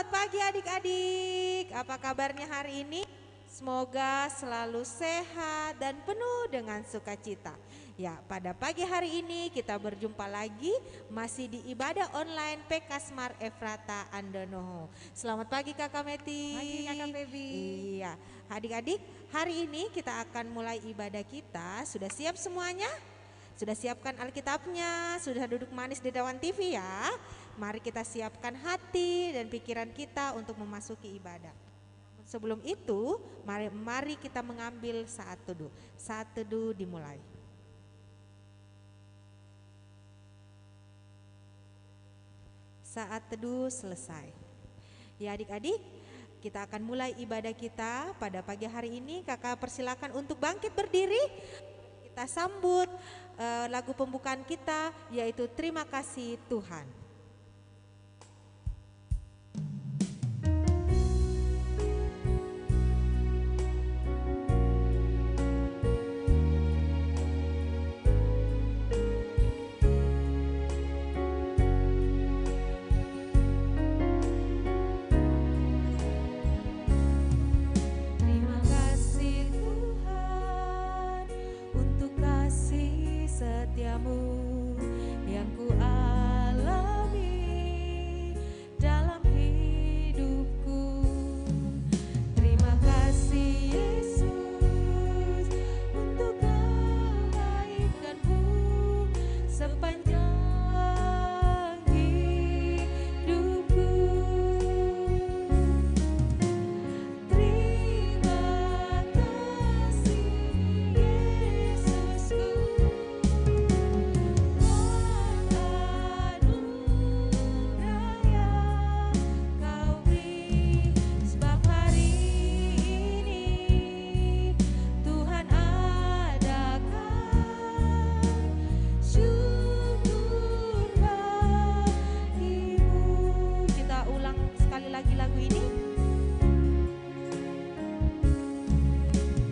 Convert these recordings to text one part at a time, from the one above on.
pagi adik-adik, apa kabarnya hari ini? Semoga selalu sehat dan penuh dengan sukacita. Ya, pada pagi hari ini kita berjumpa lagi masih di ibadah online PK Smart Efrata Andonoho. Selamat pagi Kakak Meti. Pagi Kakak Febi. Iya, adik-adik, hari ini kita akan mulai ibadah kita. Sudah siap semuanya? Sudah siapkan Alkitabnya, sudah duduk manis di dewan TV ya. Mari kita siapkan hati dan pikiran kita untuk memasuki ibadah. Sebelum itu, mari kita mengambil saat teduh. Saat teduh dimulai. Saat teduh selesai. Ya adik-adik, kita akan mulai ibadah kita pada pagi hari ini. Kakak persilakan untuk bangkit berdiri. Kita sambut lagu pembukaan kita, yaitu Terima Kasih Tuhan. Terima kasih Tuhan untuk kasih setiamu yang ku alami dalam hidupku. Terima kasih Yesus untuk kebaikanmu sepanjang hidupku. Terima kasih Yesusku, buat anugerah yang Kau beri. Sebab hari ini Tuhan adakan syukur bagimu. Kita ulang sekali lagi lagu ini.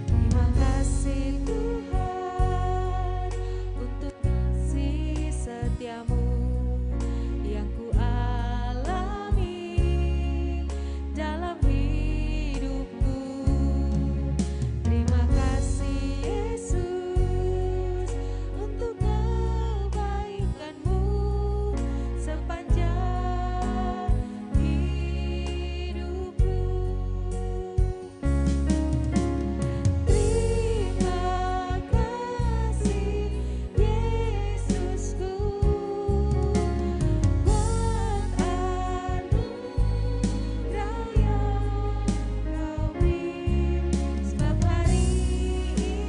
Terima kasih Tuhan untuk kasih setiamu yang ku alami dalam hidupku. Terima kasih Yesus untuk kebaikanmu sepanjang hidupku. Terima kasih Yesusku, buat anugerah yang Kau beri. Sebab hari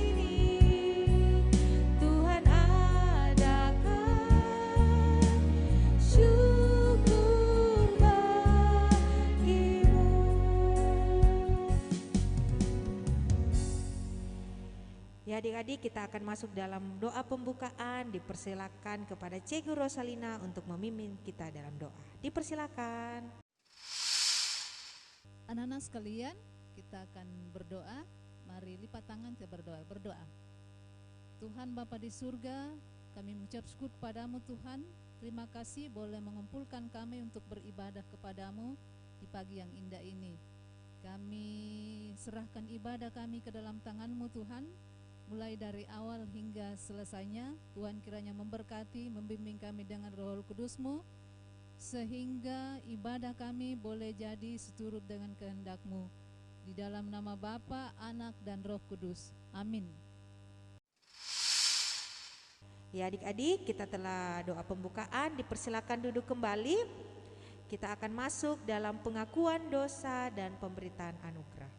ini Tuhan adakan syukur bagimu. Ya adik-adik, kita akan masuk dalam doa pembukaan. Dipersilakan kepada Cegu Rosalina untuk memimpin kita dalam doa. Dipersilakan. Anak-anak sekalian, kita akan berdoa. Mari lipat tangan, kita berdoa. Tuhan Bapa di surga, kami mengucap syukur padamu Tuhan. Terima kasih boleh mengumpulkan kami untuk beribadah kepadamu di pagi yang indah ini. Kami serahkan ibadah kami ke dalam tangan-Mu Tuhan. Mulai dari awal hingga selesainya, Tuhan kiranya memberkati, membimbing kami dengan Roh Kudus-Mu, sehingga ibadah kami boleh jadi seturut dengan kehendak-Mu. Di dalam nama Bapa, Anak, dan Roh Kudus. Amin. Ya adik-adik, kita telah doa pembukaan. Dipersilakan duduk kembali. Kita akan masuk dalam pengakuan dosa dan pemberitaan anugerah.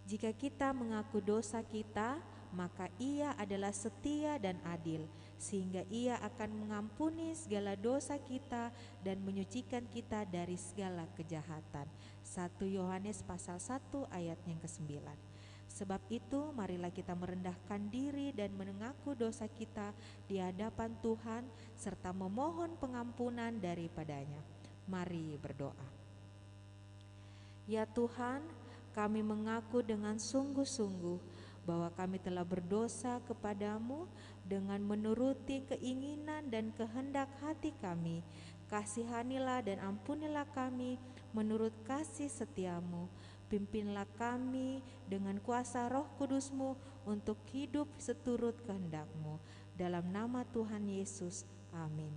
Jika kita mengaku dosa kita, maka Ia adalah setia dan adil, sehingga Ia akan mengampuni segala dosa kita dan menyucikan kita dari segala kejahatan. 1 Yohanes pasal 1 ayat yang ke-9. Sebab itu marilah kita merendahkan diri dan mengaku dosa kita di hadapan Tuhan serta memohon pengampunan daripadanya. Mari berdoa. Ya Tuhan, kami mengaku dengan sungguh-sungguh bahwa kami telah berdosa kepadamu dengan menuruti keinginan dan kehendak hati kami. kasihanilah dan ampunilah kami menurut kasih setiamu. Pimpinlah kami dengan kuasa Roh Kudus-Mu untuk hidup seturut kehendak-Mu. Dalam nama Tuhan Yesus, amin.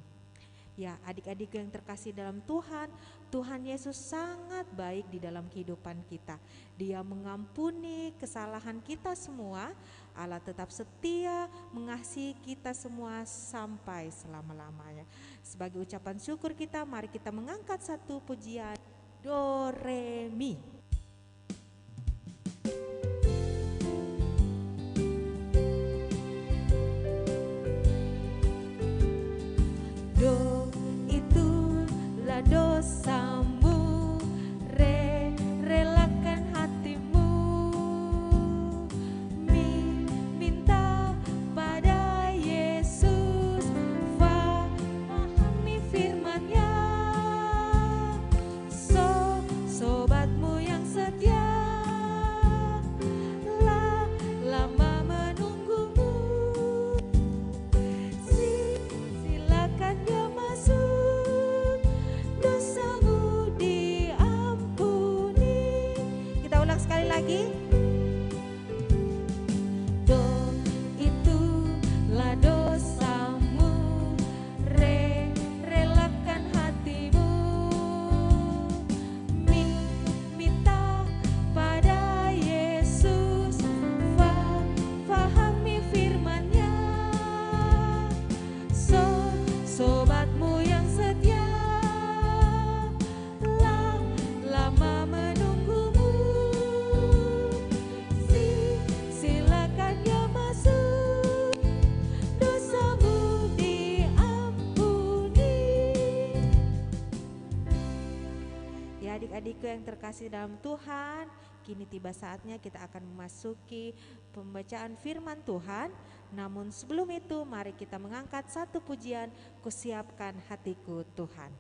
Ya, adik-adik yang terkasih dalam Tuhan, Tuhan Yesus sangat baik di dalam kehidupan kita. Dia mengampuni kesalahan kita semua. Allah tetap setia mengasihi kita semua sampai selama-lamanya. Sebagai ucapan syukur kita, mari kita mengangkat satu pujian Do Re Mi. Do itulah dosamu, relakan hatimu, minta pada Yesus, fahami firman-Nya. Sobatmu yang setia, lama menunggumu, silakan dia masuk, dosamu diampuni. Kita ulang sekali lagi. Do itulah dosamu, relakan hatimu, minta pada Yesus, fahami firman-Nya. Sobatmu yang setia, lama menunggumu, silakan dia masuk, dosamu diampuni. Ya, adik-adikku yang terkasih dalam Tuhan, kini tiba saatnya kita akan memasuki pembacaan firman Tuhan. Namun sebelum itu, mari kita mengangkat satu pujian, Kusiapkan Hatiku Tuhan.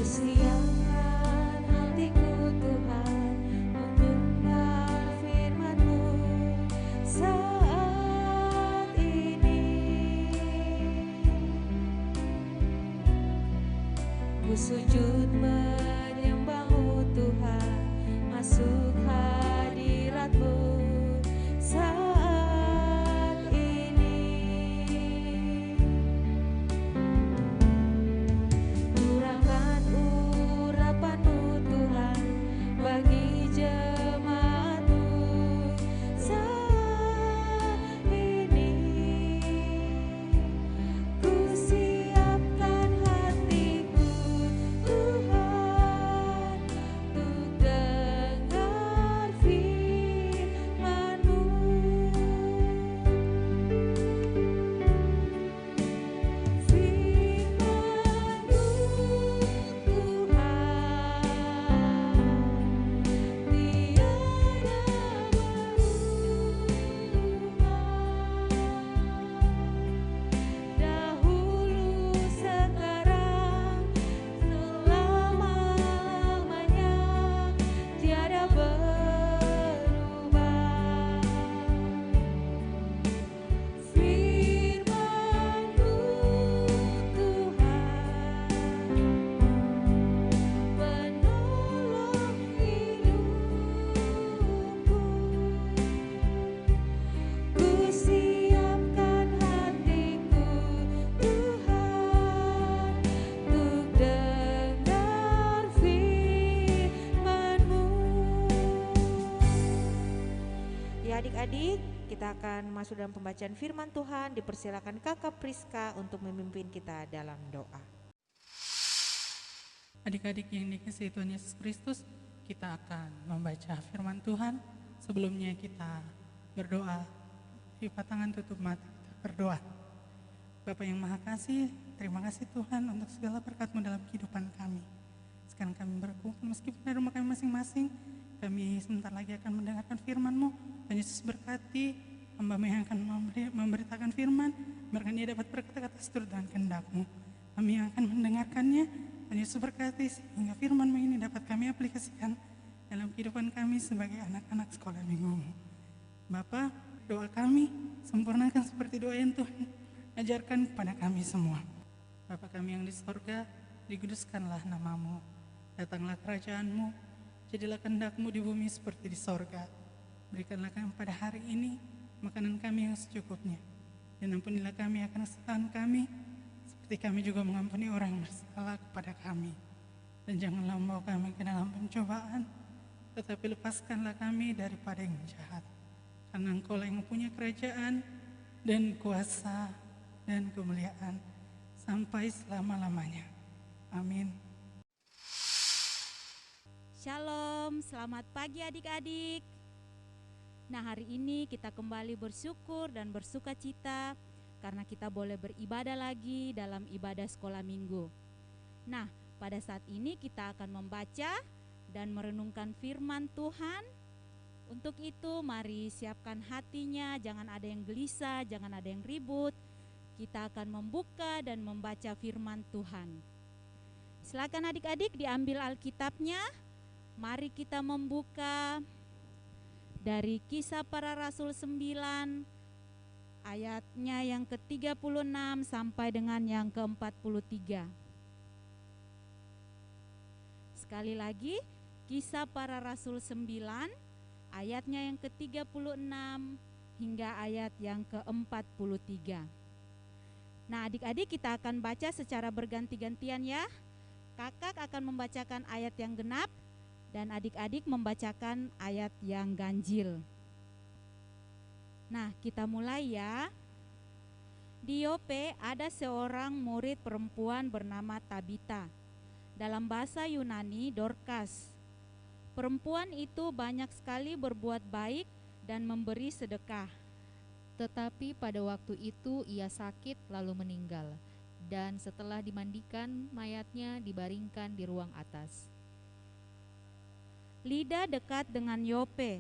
Kusiapkan hatiku Tuhan untuk mendengar firman-Mu saat ini. Ku sujud menyembah-Mu Tuhan, masuk hadirat-Mu saat ini. Curahkan urapan-Mu Tuhan bagi jemaat-Mu saat ini. Ku siapkan hatiku Tuhan untuk dengar firman-Mu. Firman-Mu Tuhan, tiada berubah. Dahulu, sekarang, selama-lamanya, tiada berubah. Firman-Mu Tuhan, penolong hidupku. Ku siapkan hatiku Tuhan untuk dengar firman-Mu. Ya, adik-adik, kita akan masuk dalam pembacaan firman Tuhan. Dipersilakan Kakak Priska untuk memimpin kita dalam doa. Adik-adik yang dikasihi Tuhan Yesus Kristus, kita akan membaca firman Tuhan. Sebelumnya kita berdoa. Lipat tangan, tutup mata, kita berdoa. Bapa yang Maha Kasih, terima kasih Tuhan untuk segala berkat-Mu dalam kehidupan kami. Sekarang kami berkumpul meskipun di rumah kami masing-masing, kami sebentar lagi akan mendengarkan firman-Mu. Tuhan Yesus berkati hamba-Mu yang akan memberitakan firman, biarkan ia dapat berkata-kata seturut dengan kehendak-Mu. Kami yang akan mendengarkannya, dan Yesus berkati sehingga firman-Mu ini dapat kami aplikasikan dalam kehidupan kami sebagai anak-anak sekolah minggu-Mu. Bapa, doa kami sempurnakan seperti doa yang Tuhan ajarkan kepada kami semua. Bapa kami yang di sorga, dikuduskanlah nama-Mu, datanglah kerajaan-Mu, jadilah kehendak-Mu di bumi seperti di sorga. Berikanlah kami pada hari ini makanan kami yang secukupnya, dan ampunilah kami akan kesalahan kami, seperti kami juga mengampuni orang yang bersalah kepada kami. Dan janganlah membawa kami ke dalam pencobaan, tetapi lepaskanlah kami daripada yang jahat. Karena Engkau-lah yang punya kerajaan dan kuasa dan kemuliaan sampai selama-lamanya. Amin. Shalom, selamat pagi adik-adik. Nah, hari ini kita kembali bersyukur dan bersuka cita karena kita boleh beribadah lagi dalam ibadah sekolah minggu. Nah, pada saat ini kita akan membaca dan merenungkan firman Tuhan. Untuk itu mari siapkan hatinya, jangan ada yang gelisah, jangan ada yang ribut. Kita akan membuka dan membaca firman Tuhan. Silakan adik-adik diambil Alkitabnya. Mari kita membuka dari Kisah Para Rasul 9 ayatnya yang ke-36 sampai dengan yang ke-43. Sekali lagi, Kisah Para Rasul 9 ayatnya yang ke-36 hingga ayat yang ke-43. Nah, adik-adik kita akan baca secara berganti-gantian ya. Kakak akan membacakan ayat yang genap dan adik-adik membacakan ayat yang ganjil. Nah, kita mulai ya. Di Yope ada seorang murid perempuan bernama Tabita. Dalam bahasa Yunani, Dorcas. Perempuan itu banyak sekali berbuat baik dan memberi sedekah. Tetapi pada waktu itu ia sakit lalu meninggal, dan setelah dimandikan mayatnya dibaringkan di ruang atas. Lida dekat dengan Yope.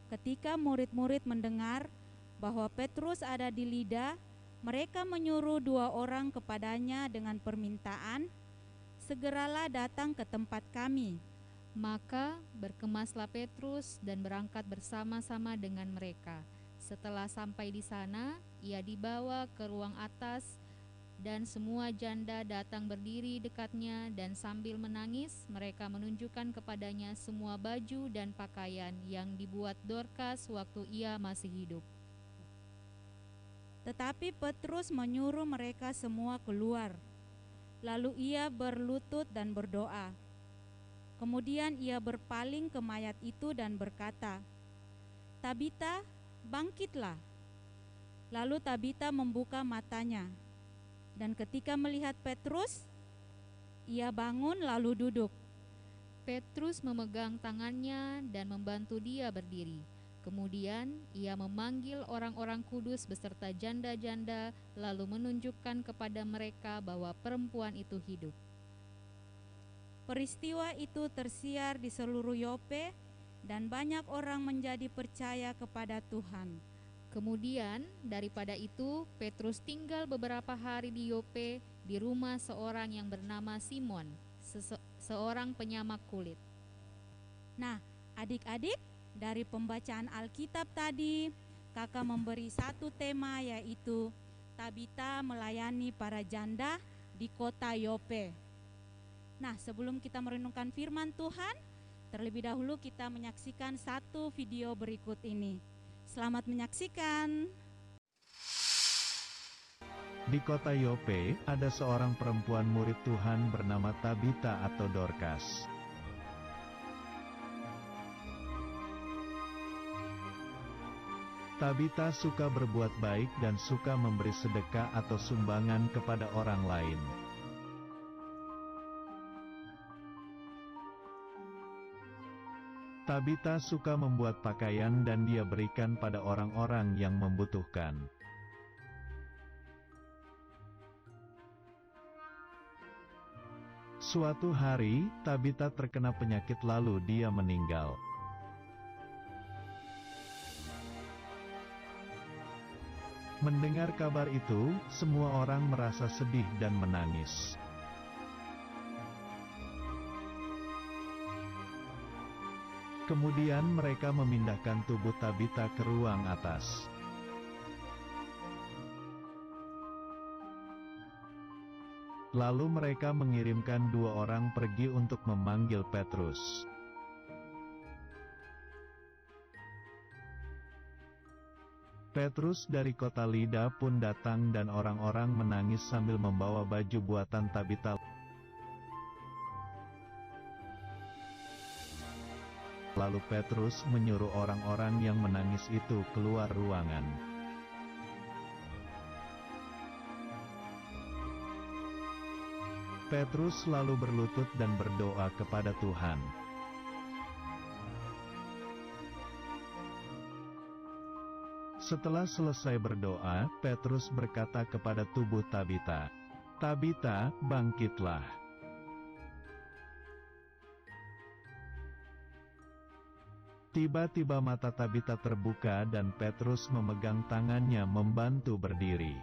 Ketika murid-murid mendengar bahwa Petrus ada di Lida, mereka menyuruh 2 orang kepadanya dengan permintaan, "Segeralah datang ke tempat kami." Maka berkemaslah Petrus dan berangkat bersama-sama dengan mereka. Setelah sampai di sana, ia dibawa ke ruang atas, dan semua janda datang berdiri dekatnya, dan sambil menangis mereka menunjukkan kepadanya semua baju dan pakaian yang dibuat Dorcas waktu ia masih hidup. Tetapi Petrus menyuruh mereka semua keluar. Lalu ia berlutut dan berdoa. Kemudian ia berpaling ke mayat itu dan berkata, "Tabita, bangkitlah." Lalu Tabita membuka matanya, dan ketika melihat Petrus, ia bangun lalu duduk. Petrus memegang tangannya dan membantu dia berdiri. Kemudian ia memanggil orang-orang kudus beserta janda-janda, lalu menunjukkan kepada mereka bahwa perempuan itu hidup. Peristiwa itu tersiar di seluruh Yope, dan banyak orang menjadi percaya kepada Tuhan. Kemudian daripada itu Petrus tinggal beberapa hari di Yope di rumah seorang yang bernama Simon, seorang penyamak kulit. Nah, adik-adik, dari pembacaan Alkitab tadi, kakak memberi satu tema, yaitu Tabita melayani para janda di kota Yope. Nah, sebelum kita merenungkan firman Tuhan, terlebih dahulu kita menyaksikan satu video berikut ini. Selamat menyaksikan. Di kota Yope, ada seorang perempuan murid Tuhan bernama Tabita atau Dorcas. Tabita suka berbuat baik dan suka memberi sedekah atau sumbangan kepada orang lain. Tabita suka membuat pakaian dan dia berikan pada orang-orang yang membutuhkan. Suatu hari, Tabita terkena penyakit lalu dia meninggal. Mendengar kabar itu, semua orang merasa sedih dan menangis. Kemudian mereka memindahkan tubuh Tabita ke ruang atas. Lalu mereka mengirimkan 2 orang pergi untuk memanggil Petrus. Petrus dari kota Lida pun datang dan orang-orang menangis sambil membawa baju buatan Tabita. Lalu Petrus menyuruh orang-orang yang menangis itu keluar ruangan. Petrus lalu berlutut dan berdoa kepada Tuhan. Setelah selesai berdoa, Petrus berkata kepada tubuh Tabita, "Tabita, bangkitlah." Tiba-tiba mata Tabita terbuka dan Petrus memegang tangannya membantu berdiri.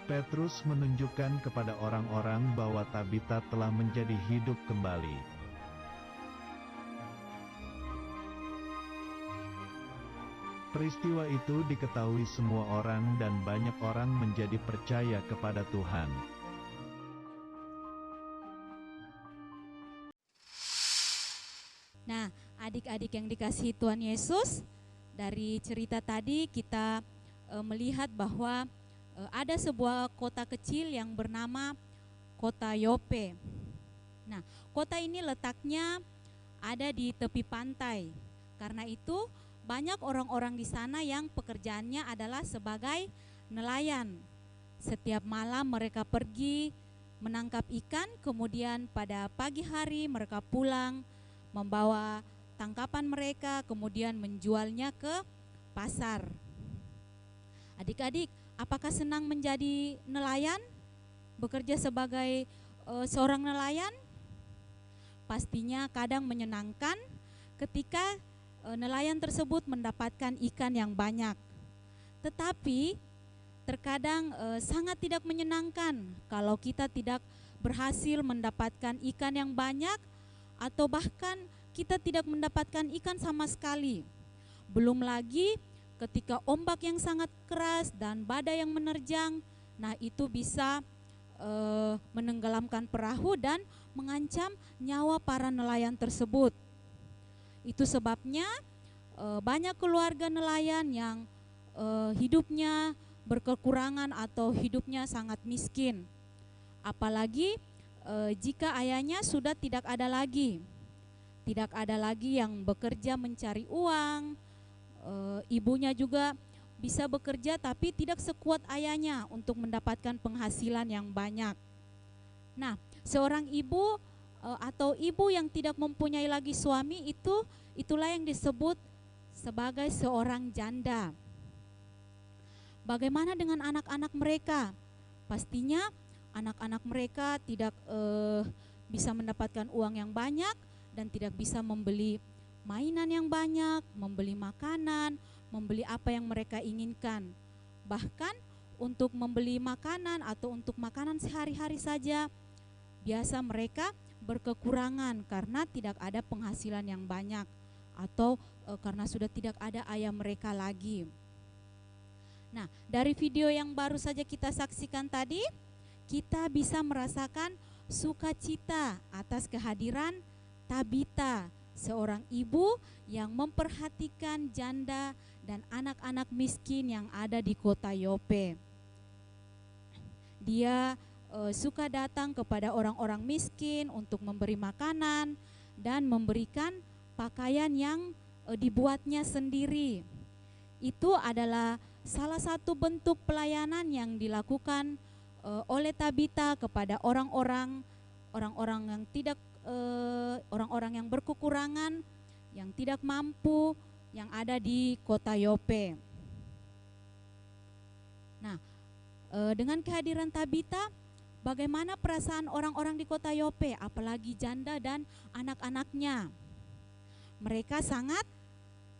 Petrus menunjukkan kepada orang-orang bahwa Tabita telah menjadi hidup kembali. Peristiwa itu diketahui semua orang dan banyak orang menjadi percaya kepada Tuhan. Nah, adik-adik yang dikasihi Tuhan Yesus, dari cerita tadi kita melihat bahwa ada sebuah kota kecil yang bernama Kota Yope. Nah, kota ini letaknya ada di tepi pantai. Karena itu, banyak orang-orang di sana yang pekerjaannya adalah sebagai nelayan. Setiap malam mereka pergi menangkap ikan, kemudian pada pagi hari mereka pulang membawa tangkapan mereka, kemudian menjualnya ke pasar. Adik-adik, apakah senang menjadi nelayan? Bekerja sebagai seorang nelayan? Pastinya kadang menyenangkan ketika nelayan tersebut mendapatkan ikan yang banyak. Tetapi terkadang sangat tidak menyenangkan kalau kita tidak berhasil mendapatkan ikan yang banyak, atau bahkan kita tidak mendapatkan ikan sama sekali. Belum lagi ketika ombak yang sangat keras dan badai yang menerjang, nah itu bisa menenggelamkan perahu dan mengancam nyawa para nelayan tersebut. Itu sebabnya banyak keluarga nelayan yang hidupnya berkekurangan atau hidupnya sangat miskin. Apalagi jika ayahnya sudah tidak ada lagi yang bekerja mencari uang, ibunya juga bisa bekerja tapi tidak sekuat ayahnya untuk mendapatkan penghasilan yang banyak. Nah, seorang ibu atau ibu yang tidak mempunyai lagi suami itulah yang disebut sebagai seorang janda. Bagaimana dengan anak-anak mereka? Pastinya anak-anak mereka tidak bisa mendapatkan uang yang banyak dan tidak bisa membeli mainan yang banyak, membeli makanan, membeli apa yang mereka inginkan. Bahkan untuk membeli makanan atau untuk makanan sehari-hari saja, biasa mereka berkekurangan karena tidak ada penghasilan yang banyak atau karena sudah tidak ada ayah mereka lagi. Nah, dari video yang baru saja kita saksikan tadi, kita bisa merasakan sukacita atas kehadiran Tabita, seorang ibu yang memperhatikan janda dan anak-anak miskin yang ada di kota Yope. Dia suka datang kepada orang-orang miskin untuk memberi makanan dan memberikan pakaian yang dibuatnya sendiri. Itu adalah salah satu bentuk pelayanan yang dilakukan oleh Tabita kepada orang-orang yang tidak orang-orang yang berkekurangan, yang tidak mampu, yang ada di kota Yope. Nah, dengan kehadiran Tabita, bagaimana perasaan orang-orang di kota Yope, apalagi janda dan anak-anaknya? Mereka sangat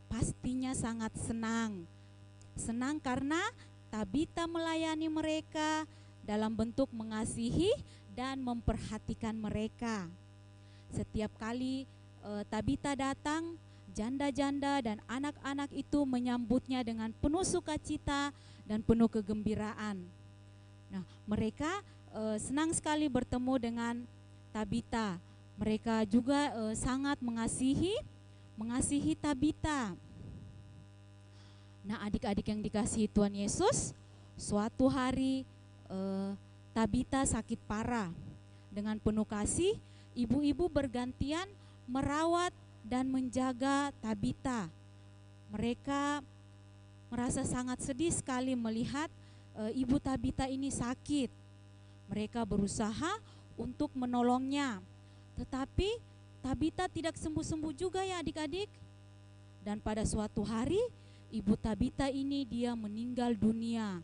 pastinya sangat senang. Senang karena Tabita melayani mereka dalam bentuk mengasihi dan memperhatikan mereka. Setiap kali Tabita datang, janda-janda dan anak-anak itu menyambutnya dengan penuh sukacita dan penuh kegembiraan. Nah, mereka senang sekali bertemu dengan Tabita. Mereka juga sangat mengasihi Tabita. Nah, adik-adik yang dikasihi Tuhan Yesus, suatu hari Tabita sakit parah. Dengan penuh kasih, ibu-ibu bergantian merawat dan menjaga Tabita. Mereka merasa sangat sedih sekali melihat ibu Tabita ini sakit. Mereka berusaha untuk menolongnya, tetapi Tabita tidak sembuh-sembuh juga ya adik-adik. Dan pada suatu hari, ibu Tabita ini dia meninggal dunia.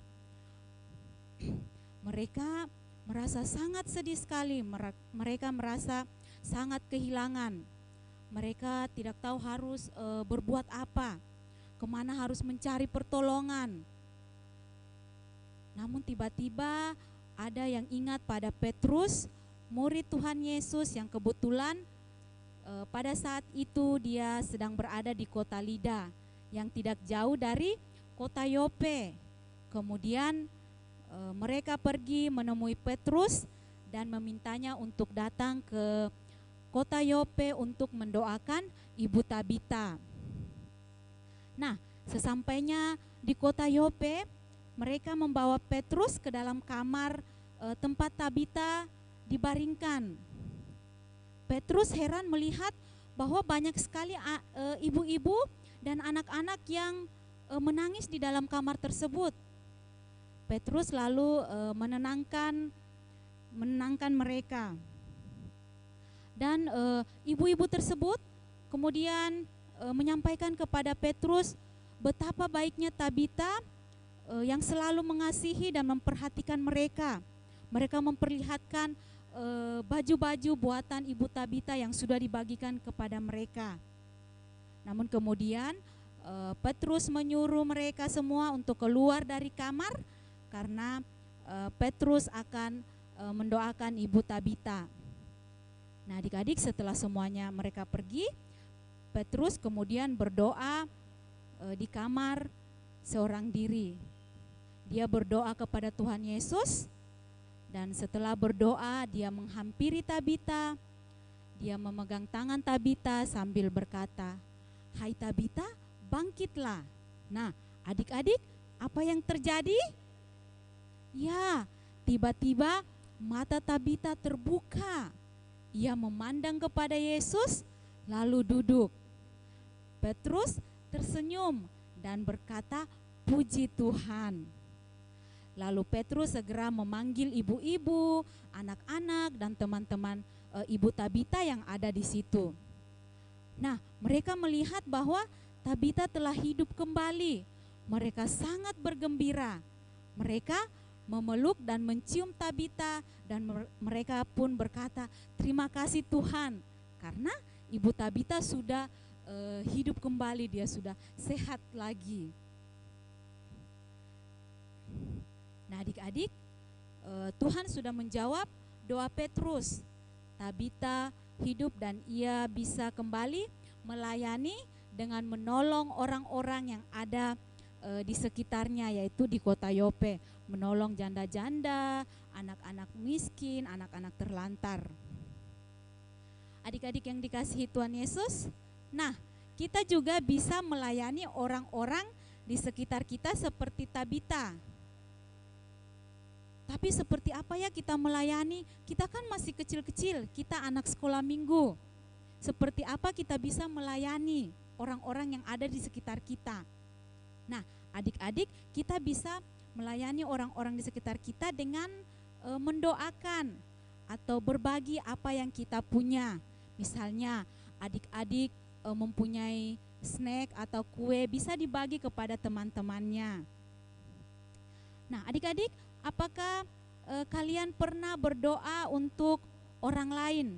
Mereka merasa sangat sedih sekali, mereka merasa sangat kehilangan. Mereka tidak tahu harus berbuat apa, kemana harus mencari pertolongan. Namun tiba-tiba ada yang ingat pada Petrus, murid Tuhan Yesus yang kebetulan pada saat itu dia sedang berada di kota Lida yang tidak jauh dari kota Yope. Kemudian mereka pergi menemui Petrus dan memintanya untuk datang ke kota Yope untuk mendoakan ibu Tabita. Nah, sesampainya di kota Yope, mereka membawa Petrus ke dalam kamar tempat Tabita dibaringkan. Petrus heran melihat bahwa banyak sekali ibu-ibu dan anak-anak yang menangis di dalam kamar tersebut. Petrus lalu menenangkan mereka. Dan ibu-ibu tersebut kemudian menyampaikan kepada Petrus betapa baiknya Tabita yang selalu mengasihi dan memperhatikan mereka. Mereka memperlihatkan baju-baju buatan ibu Tabita yang sudah dibagikan kepada mereka. Namun kemudian Petrus menyuruh mereka semua untuk keluar dari kamar karena Petrus akan mendoakan ibu Tabita. Nah, adik-adik, setelah semuanya mereka pergi, Petrus kemudian berdoa di kamar seorang diri. Dia berdoa kepada Tuhan Yesus, dan setelah berdoa dia menghampiri Tabita. Dia memegang tangan Tabita sambil berkata, "Hai Tabita, bangkitlah." Nah, adik-adik, apa yang terjadi? Ya, tiba-tiba mata Tabita terbuka. Ia memandang kepada Yesus lalu duduk. Petrus tersenyum dan berkata, "Puji Tuhan." Lalu Petrus segera memanggil ibu-ibu, anak-anak, dan teman-teman ibu Tabita yang ada di situ. Nah, mereka melihat bahwa Tabita telah hidup kembali. Mereka sangat bergembira. Mereka memeluk dan mencium Tabita, dan mereka pun berkata, "Terima kasih Tuhan, karena ibu Tabita sudah hidup kembali, dia sudah sehat lagi." Nah, adik-adik, Tuhan sudah menjawab doa Petrus. Tabita hidup dan ia bisa kembali melayani dengan menolong orang-orang yang ada di sekitarnya, yaitu di kota Yope, menolong janda-janda, anak-anak miskin, anak-anak terlantar. Adik-adik yang dikasihi Tuhan Yesus, nah, kita juga bisa melayani orang-orang di sekitar kita seperti Tabita. Tapi seperti apa ya kita melayani? Kita kan masih kecil-kecil, kita anak sekolah minggu. Seperti apa kita bisa melayani orang-orang yang ada di sekitar kita? Nah, adik-adik, kita bisa melayani orang-orang di sekitar kita dengan mendoakan atau berbagi apa yang kita punya. Misalnya, adik-adik mempunyai snack atau kue, bisa dibagi kepada teman-temannya. Nah, adik-adik, apakah kalian pernah berdoa untuk orang lain?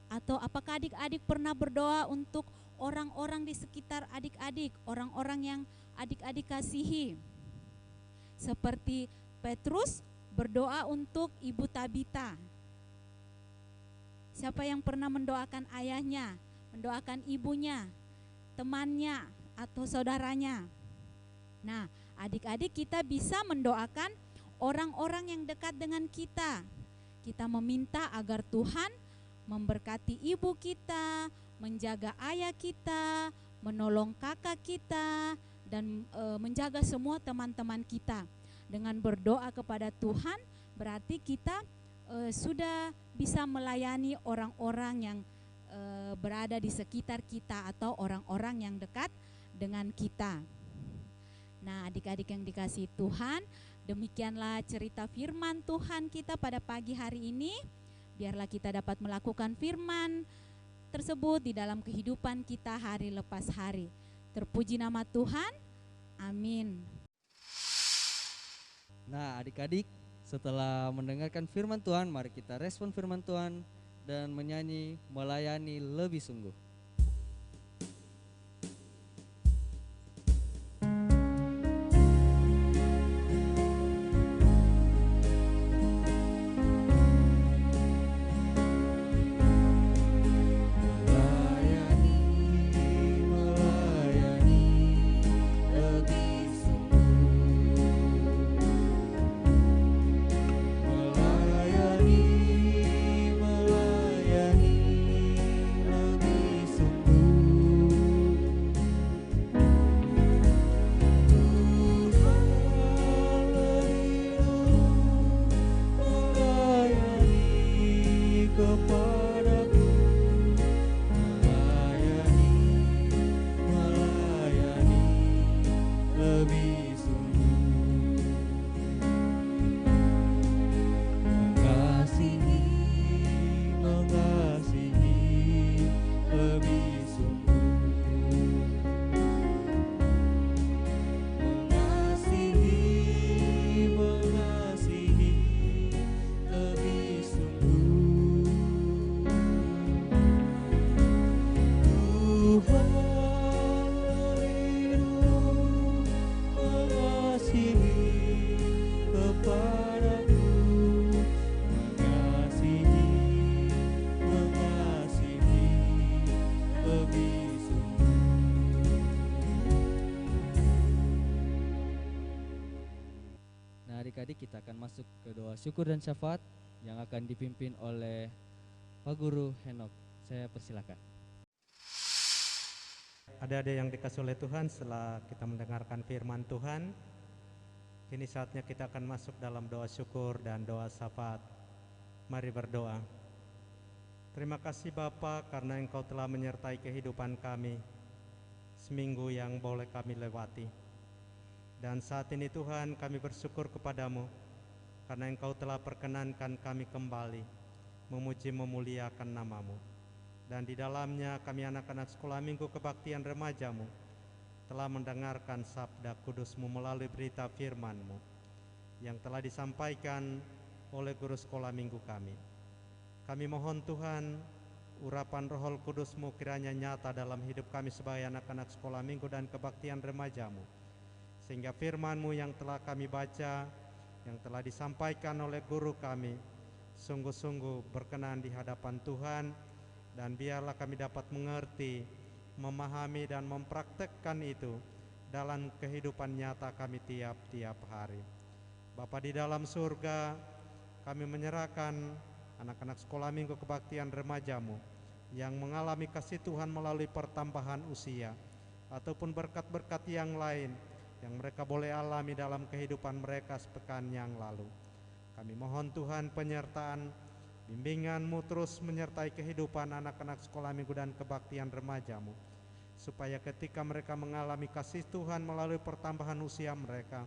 Atau apakah adik-adik pernah berdoa untuk orang-orang di sekitar adik-adik, orang-orang yang adik-adik kasihi. Seperti Petrus berdoa untuk Ibu Tabita. Siapa yang pernah mendoakan ayahnya, mendoakan ibunya, temannya, atau saudaranya? Nah, adik-adik kita bisa mendoakan orang-orang yang dekat dengan kita. Kita meminta agar Tuhan memberkati ibu kita, menjaga ayah kita, menolong kakak kita, dan menjaga semua teman-teman kita. Dengan berdoa kepada Tuhan, berarti kita sudah bisa melayani orang-orang yang berada di sekitar kita atau orang-orang yang dekat dengan kita. Nah, adik-adik yang dikasihi Tuhan, demikianlah cerita firman Tuhan kita pada pagi hari ini. Biarlah kita dapat melakukan firman tersebut di dalam kehidupan kita hari lepas hari. Terpuji nama Tuhan. Amin. Nah, adik-adik, setelah mendengarkan firman Tuhan, mari kita respon firman Tuhan dan menyanyi melayani lebih sungguh. Adik-adik, kita akan masuk ke doa syukur dan syafaat yang akan dipimpin oleh Pak Guru Henok. Saya persilakan. Adik-adik yang dikasihi oleh Tuhan, setelah kita mendengarkan firman Tuhan, kini saatnya kita akan masuk dalam doa syukur dan doa syafaat. Mari berdoa. Terima kasih Bapa, karena Engkau telah menyertai kehidupan kami seminggu yang boleh kami lewati. Dan saat ini Tuhan, kami bersyukur kepadamu karena Engkau telah perkenankan kami kembali memuji memuliakan namamu. Dan di dalamnya kami anak-anak sekolah minggu kebaktian remajamu telah mendengarkan sabda kudusmu melalui berita firmanmu yang telah disampaikan oleh guru sekolah minggu kami. Kami mohon Tuhan, urapan Roh Kudusmu kiranya nyata dalam hidup kami sebagai anak-anak sekolah minggu dan kebaktian remajamu, sehingga firman-Mu yang telah kami baca, yang telah disampaikan oleh guru kami, sungguh-sungguh berkenan di hadapan Tuhan, dan biarlah kami dapat mengerti, memahami, dan mempraktekkan itu dalam kehidupan nyata kami tiap-tiap hari. Bapa di dalam surga, kami menyerahkan anak-anak sekolah minggu kebaktian remajamu yang mengalami kasih Tuhan melalui pertambahan usia, ataupun berkat-berkat yang lain yang mereka boleh alami dalam kehidupan mereka sepekan yang lalu. Kami mohon Tuhan penyertaan, bimbingan-Mu terus menyertai kehidupan anak-anak sekolah minggu dan kebaktian remajamu, supaya ketika mereka mengalami kasih Tuhan melalui pertambahan usia mereka,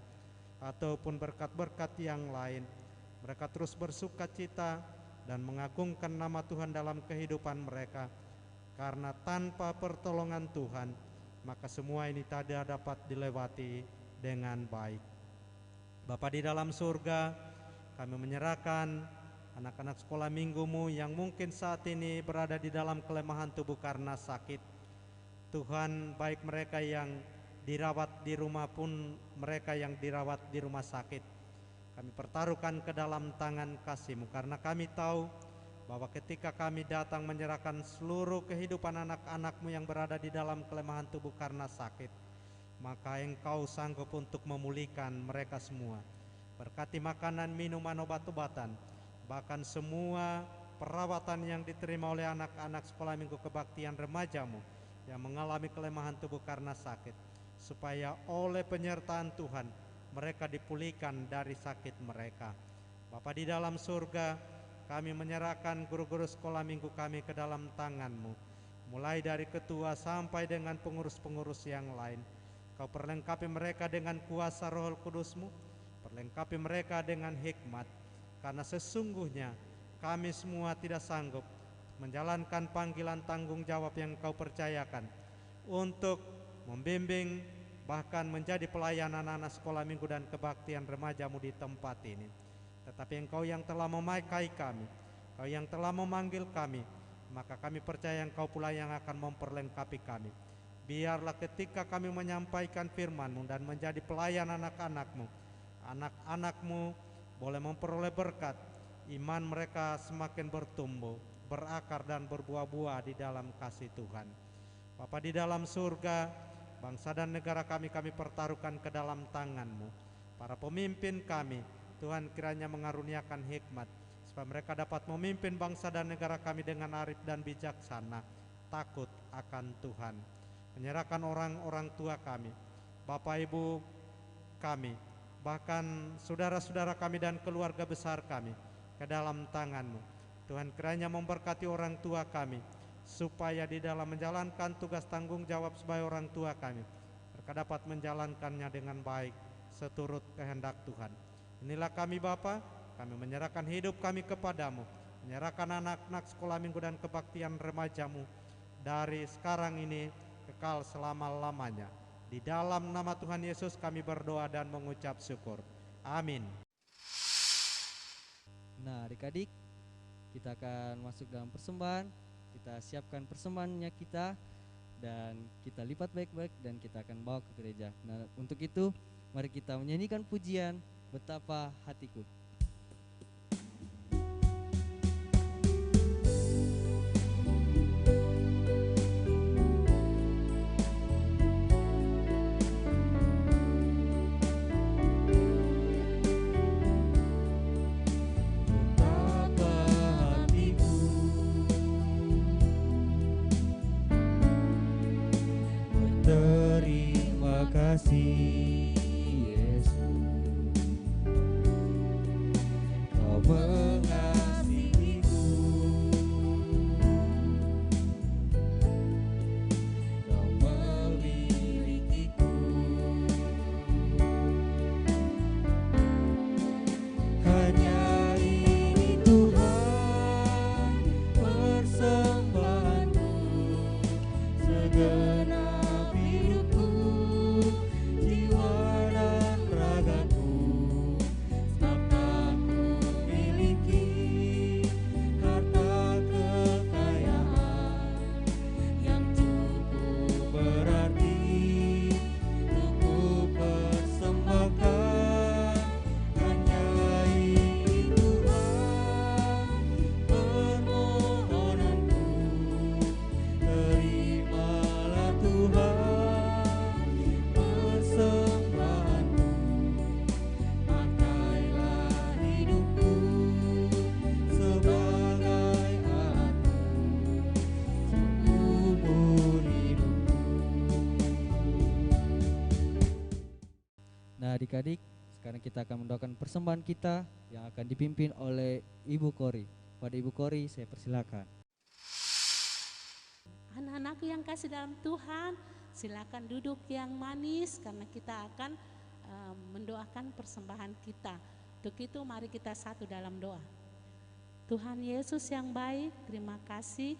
ataupun berkat-berkat yang lain, mereka terus bersuka cita dan mengagungkan nama Tuhan dalam kehidupan mereka, karena tanpa pertolongan Tuhan, maka semua ini tidak dapat dilewati dengan baik. Bapa di dalam surga, kami menyerahkan anak-anak sekolah minggu-Mu yang mungkin saat ini berada di dalam kelemahan tubuh karena sakit. Tuhan, baik mereka yang dirawat di rumah pun mereka yang dirawat di rumah sakit, kami pertaruhkan ke dalam tangan kasih-Mu, karena kami tahu bahwa ketika kami datang menyerahkan seluruh kehidupan anak-anak-Mu yang berada di dalam kelemahan tubuh karena sakit, maka Engkau sanggup untuk memulihkan mereka semua. Berkati makanan, minuman, obat-obatan, bahkan semua perawatan yang diterima oleh anak-anak sekolah minggu kebaktian remaja-Mu yang mengalami kelemahan tubuh karena sakit, supaya oleh penyertaan Tuhan mereka dipulihkan dari sakit mereka. Bapa di dalam surga, kami menyerahkan guru-guru sekolah minggu kami ke dalam tangan-Mu, mulai dari ketua sampai dengan pengurus-pengurus yang lain. Kau perlengkapi mereka dengan kuasa Roh Kudus-Mu, perlengkapi mereka dengan hikmat, karena sesungguhnya kami semua tidak sanggup menjalankan panggilan tanggung jawab yang Kau percayakan untuk membimbing bahkan menjadi pelayan anak-anak sekolah minggu dan kebaktian remaja-Mu di tempat ini. Tetapi Engkau yang telah memakai kami, Kau yang telah memanggil kami, maka kami percaya Engkau pula yang akan memperlengkapi kami. Biarlah ketika kami menyampaikan firman-Mu dan menjadi pelayan anak-anak-Mu, anak-anak-Mu boleh memperoleh berkat, iman mereka semakin bertumbuh, berakar dan berbuah-buah di dalam kasih Tuhan. Bapa di dalam surga, bangsa dan negara kami pertaruhkan ke dalam tangan-Mu. Para pemimpin kami, Tuhan kiranya mengaruniakan hikmat, supaya mereka dapat memimpin bangsa dan negara kami dengan arif dan bijaksana, takut akan Tuhan. Menyerahkan orang-orang tua kami, Bapak Ibu kami, bahkan saudara-saudara kami dan keluarga besar kami ke dalam tangan-Mu. Tuhan kiranya memberkati orang tua kami, supaya di dalam menjalankan tugas tanggung jawab sebagai orang tua kami, mereka dapat menjalankannya dengan baik seturut kehendak Tuhan. Inilah kami Bapa, kami menyerahkan hidup kami kepadamu, menyerahkan anak-anak sekolah minggu dan kebaktian remaja-Mu dari sekarang ini kekal selama-lamanya. Di dalam nama Tuhan Yesus kami berdoa dan mengucap syukur. Amin. Nah, adik-adik, kita akan masuk dalam persembahan. Kita siapkan persembahannya kita, dan kita lipat baik-baik dan kita akan bawa ke gereja. Nah, untuk itu mari kita menyanyikan pujian Betapa Hatiku. Terima kasih Yesus, Kau mengasihiku, Kau memilikiku. Hanya ini Tuhan persembahanku, segenap hidupku, jiwa dan ragaku, tak ku miliki harta kekayaan yang cukup berarti untuk ku persembahkan. Hanya ini Tuhan permohonanku, terimalah Tuhan persembahanku, pakailah hidupku sebagai alatmu seumur hidupku. Nah, adik-adik, sekarang kita akan mendoakan persembahan kita yang akan dipimpin oleh Ibu Kori. Pada Ibu Kori, saya persilakan. Anak-anakku yang kasih dalam Tuhan, silakan duduk yang manis karena kita akan mendoakan persembahan kita. Untuk itu mari kita satu dalam doa. Tuhan Yesus yang baik, terima kasih.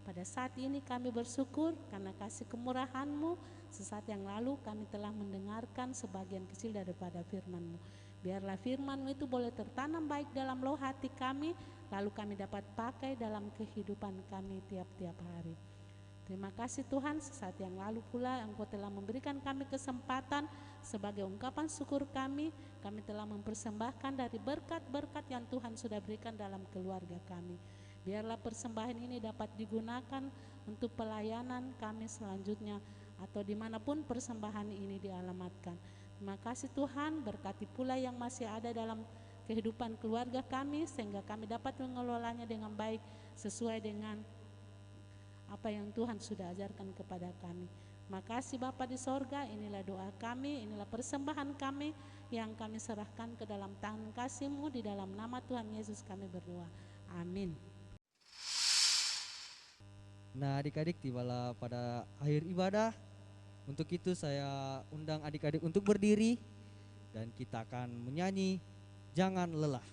Pada saat ini kami bersyukur karena kasih kemurahan-Mu. Sesaat yang lalu kami telah mendengarkan sebagian kecil daripada firman-Mu. Biarlah firman-Mu itu boleh tertanam baik dalam loh hati kami, lalu kami dapat pakai dalam kehidupan kami tiap-tiap hari. Terima kasih Tuhan, sesaat yang lalu pula Engkau telah memberikan kami kesempatan sebagai ungkapan syukur kami telah mempersembahkan dari berkat-berkat yang Tuhan sudah berikan dalam keluarga kami. Biarlah persembahan ini dapat digunakan untuk pelayanan kami selanjutnya atau dimanapun persembahan ini dialamatkan. Terima kasih Tuhan, berkati pula yang masih ada dalam kehidupan keluarga kami sehingga kami dapat mengelolanya dengan baik sesuai dengan apa yang Tuhan sudah ajarkan kepada kami. Terima kasih Bapa di sorga, inilah doa kami, inilah persembahan kami yang kami serahkan ke dalam tangan kasih-Mu, di dalam nama Tuhan Yesus kami berdoa. Amin. Nah, adik-adik, tibalah pada akhir ibadah. Untuk itu saya undang adik-adik untuk berdiri dan kita akan menyanyi Jangan Lelah.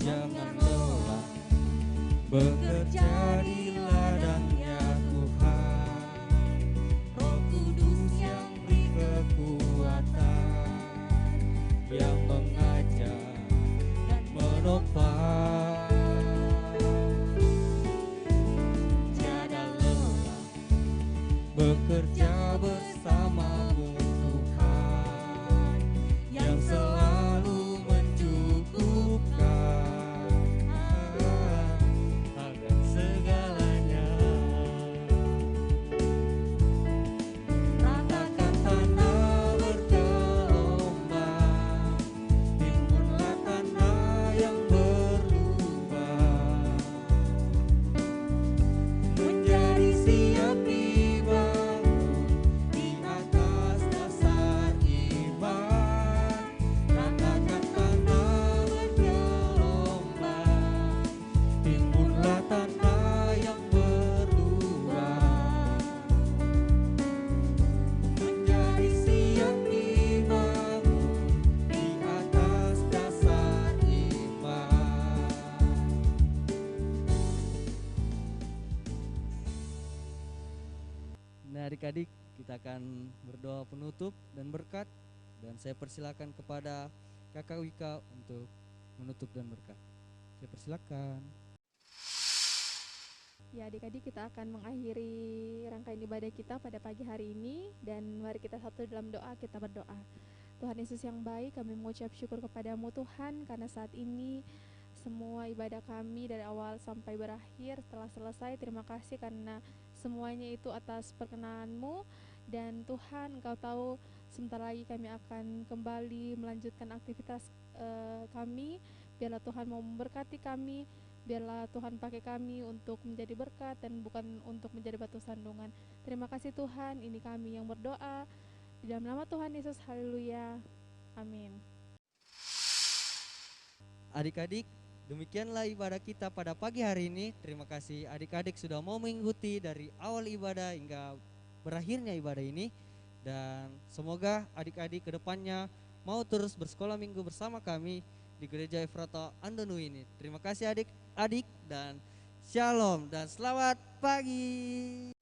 Jangan lelah bekerja di ladangnya Tuhan. Roh Kudus yang beri kekuatan, yang mengajar dan menopang. Tiada lelah bekerja bersamamu Tuhan, yang selalu mencukupkan akan segalanya. Ratakan tanah bergelombang, timbunlah tanah yang berlubang, menjadi siap dibangun di atas dasar iman. Ratakan tanah bergelombang, timbunlah tanah yang berlubang, menjadi siap dibangun di atas dasar iman. Nah, adik-adik, kita akan berdoa penutup dan berkat, dan saya persilakan kepada Kakak Wika untuk menutup dan berkat. Saya persilakan. Ya, adik-adik, kita akan mengakhiri rangkaian ibadah kita pada pagi hari ini, dan mari kita satu dalam doa. Kita berdoa. Tuhan Yesus yang baik, kami mengucap syukur kepadamu Tuhan, karena saat ini semua ibadah kami dari awal sampai berakhir telah selesai. Terima kasih karena semuanya itu atas perkenanmu, dan Tuhan, Engkau tahu sebentar lagi kami akan kembali melanjutkan aktivitas kami. Biarlah Tuhan mau memberkati kami, biarlah Tuhan pakai kami untuk menjadi berkat dan bukan untuk menjadi batu sandungan. Terima kasih Tuhan, ini kami yang berdoa di dalam nama Tuhan Yesus. Haleluya, amin. Adik-adik, demikianlah ibadah kita pada pagi hari ini. Terima kasih adik-adik sudah mau mengikuti dari awal ibadah hingga berakhirnya ibadah ini. Dan semoga adik-adik kedepannya mau terus bersekolah minggu bersama kami di Gereja Efrata Andonu ini. Terima kasih adik-adik dan shalom dan selamat pagi.